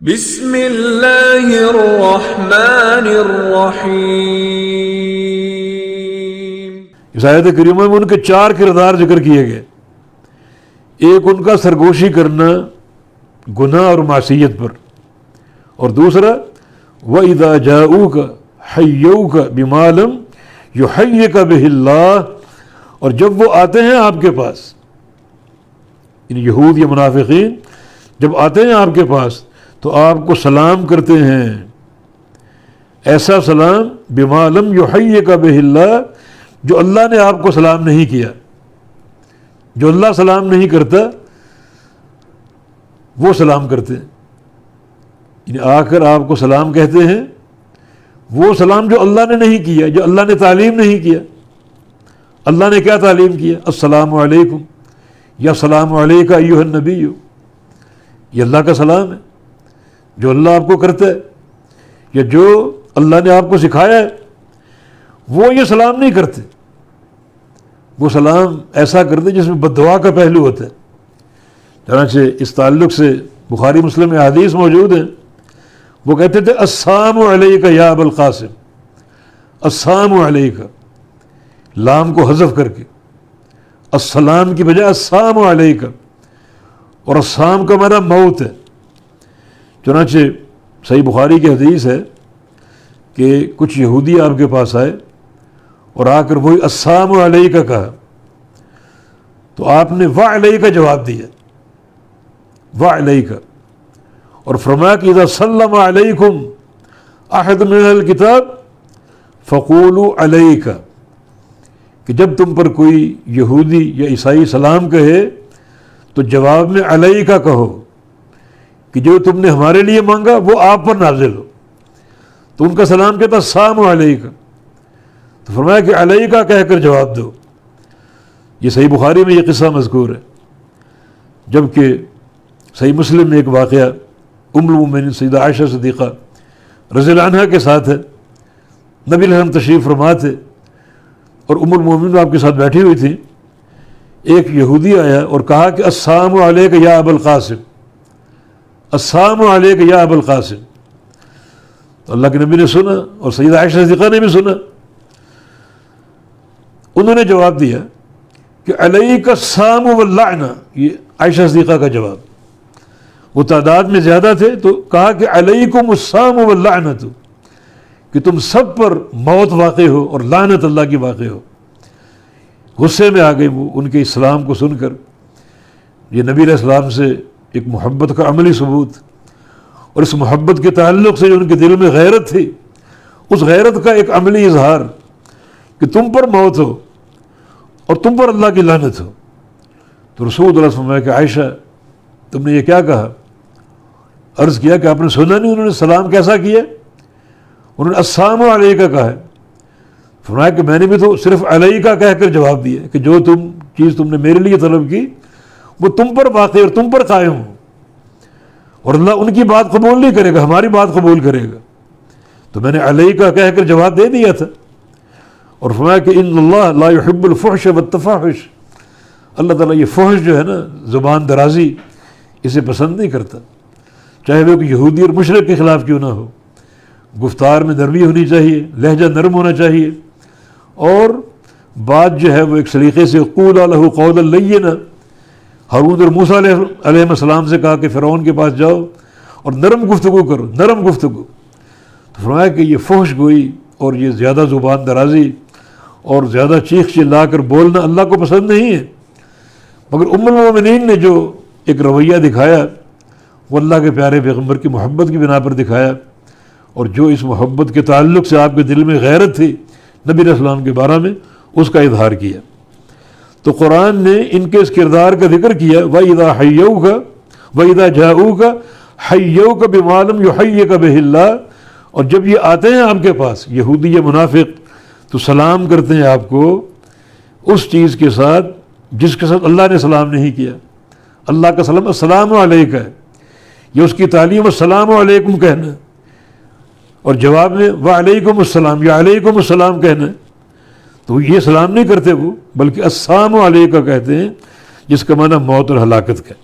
بسم اللہ الرحمن الرحیم۔ اس آیت کریمہ میں ان کے 4 کردار ذکر کیے گئے۔ ایک ان کا سرگوشی کرنا گناہ اور معصیت پر، اور دوسرا وَإِذَا جَاءُوكَ حَيَّوْكَ بِمَا لَمْ يُحَيِّكَ بِهِ اللَّهُ، اور جب وہ آتے ہیں آپ کے پاس، یعنی یہود یا منافقین جب آتے ہیں آپ کے پاس تو آپ کو سلام کرتے ہیں، ایسا سلام بِمَا لَمْ يُحَيِّكَ بِهِ اللَّهُ جو اللہ نے آپ کو سلام نہیں کیا، جو اللہ سلام نہیں کرتا وہ سلام کرتے ہیں، یعنی آ کر آپ کو سلام کہتے ہیں، وہ سلام جو اللہ نے نہیں کیا، جو اللہ نے تعلیم نہیں کیا۔ اللہ نے کیا تعلیم کیا؟ السلام علیکم یا السلام علیکہ ایھا النبی، یہ اللہ کا سلام ہے جو اللہ آپ کو کرتا ہے، یا جو اللہ نے آپ کو سکھایا ہے وہ یہ سلام نہیں کرتے، وہ سلام ایسا کرتے جس میں بد دعا کا پہلو ہوتا ہے۔ چنانچہ اس تعلق سے بخاری مسلم میں حدیث موجود ہیں، وہ کہتے تھے السلام علیکہ یا ابا القاسم، السلام علیکہ، لام کو حذف کر کے السلام کی بجائے السلام علیکہ، اور السلام کا معنی موت ہے۔ چنانچہ صحیح بخاری کی حدیث ہے کہ کچھ یہودی آپ کے پاس آئے اور آ کر وہی السلام علیکہ کہا، تو آپ نے وعلیکہ جواب دیا، وعلیکہ، اور فرمایا کہ اذا سلم علیکم احد من الکتاب فقولوا علیکہ، کہ جب تم پر کوئی یہودی یا عیسائی سلام کہے تو جواب میں علیکہ کہو، کہ جو تم نے ہمارے لیے مانگا وہ آپ پر نازل ہو۔ تو ان کا سلام کہتا السلام علیکہ، تو فرمایا کہ علیکہ کہہ کر جواب دو۔ یہ صحیح بخاری میں یہ قصہ مذکور ہے، جبکہ صحیح مسلم میں ایک واقعہ ام المؤمنین سیدہ عائشہ صدیقہ رضی اللہ عنہا کے ساتھ ہے۔ نبی علیہ السلام تشریف فرما تھے اور ام المؤمنین آپ کے ساتھ بیٹھی ہوئی تھی، ایک یہودی آیا اور کہا کہ السلام علیکہ یا ابا القاسم، السلام علیکہ یا ابا القاسم۔ تو اللہ کے نبی نے سنا اور سیدہ عائشہ صدیقہ نے بھی سنا، انہوں نے جواب دیا کہ علیک السلام واللعنہ، یہ عائشہ صدیقہ کا جواب، وہ تعداد میں زیادہ تھے تو کہا کہ علیکم السلام واللعنۃ، کہ تم سب پر موت واقع ہو اور لعنت اللہ کی واقع ہو۔ غصے میں آ گئی وہ ان کے اسلام کو سن کر۔ یہ نبی علیہ السلام سے ایک محبت کا عملی ثبوت، اور اس محبت کے تعلق سے جو ان کے دل میں غیرت تھی، اس غیرت کا ایک عملی اظہار کہ تم پر موت ہو اور تم پر اللہ کی لعنت ہو۔ تو رسول اللہ صلی اللہ علیہ وسلم کہ عائشہ تم نے یہ کیا کہا؟ عرض کیا کہ آپ نے سنا نہیں انہوں نے سلام کیسا کیا؟ انہوں نے السلام علیکہ کہا ہے۔ فرمایا کہ میں نے بھی تو صرف علیکہ کہہ کر جواب دیا کہ جو چیز تم نے میرے لیے طلب کی وہ تم پر واقع اور تم پر قائم ہو، اور اللہ ان کی بات قبول نہیں کرے گا، ہماری بات قبول کرے گا۔ تو میں نے علیکہ کہہ کر جواب دے دیا تھا، اور فرمایا کہ ان اللہ لا يحب الفحش والتفاحش، اللہ تعالیٰ یہ فحش جو ہے نا، زبان درازی، اسے پسند نہیں کرتا، چاہے وہ کہ یہودی اور مشرک کے خلاف کیوں نہ ہو۔ گفتار میں نرمی ہونی چاہیے، لہجہ نرم ہونا چاہیے، اور بات جو ہے وہ ایک سلیقے سے قولا لہ قولا لینا۔ ہارون اور موسیٰ علیہ السلام سے کہا کہ فرعون کے پاس جاؤ اور نرم گفتگو کرو، نرم گفتگو۔ تو فرمایا کہ یہ فحش گوئی اور یہ زیادہ زبان درازی اور زیادہ چیخ چلا کر بولنا اللہ کو پسند نہیں ہے، مگر ام المؤمنین نے جو ایک رویہ دکھایا وہ اللہ کے پیارے پیغمبر کی محبت کی بنا پر دکھایا، اور جو اس محبت کے تعلق سے آپ کے دل میں غیرت تھی نبی علیہ السلام کے بارے میں، اس کا اظہار کیا۔ تو قرآن نے ان کے اس کردار کا ذکر کیا، وَإِذَا حَيَّوْكَ وَإِذَا جَاءُوكَ حَيَّوْكَ بِمَا لَمْ يُحَيِّكَ بِهِ اللَّهُ، اور جب یہ آتے ہیں آپ کے پاس یہودی یا منافق تو سلام کرتے ہیں آپ کو اس چیز کے ساتھ جس کے ساتھ اللہ نے سلام نہیں کیا۔ اللہ کا سلام السلام علیکہ ہے، یہ اس کی تعلیم السلام علیکم کہنا، اور جواب میں وعلیکم السلام یا علیکم السلام کہنا ہے۔ تو یہ سلام نہیں کرتے وہ، بلکہ السلام علیکہ کہتے ہیں، جس کا معنی موت اور ہلاکت کا ہے۔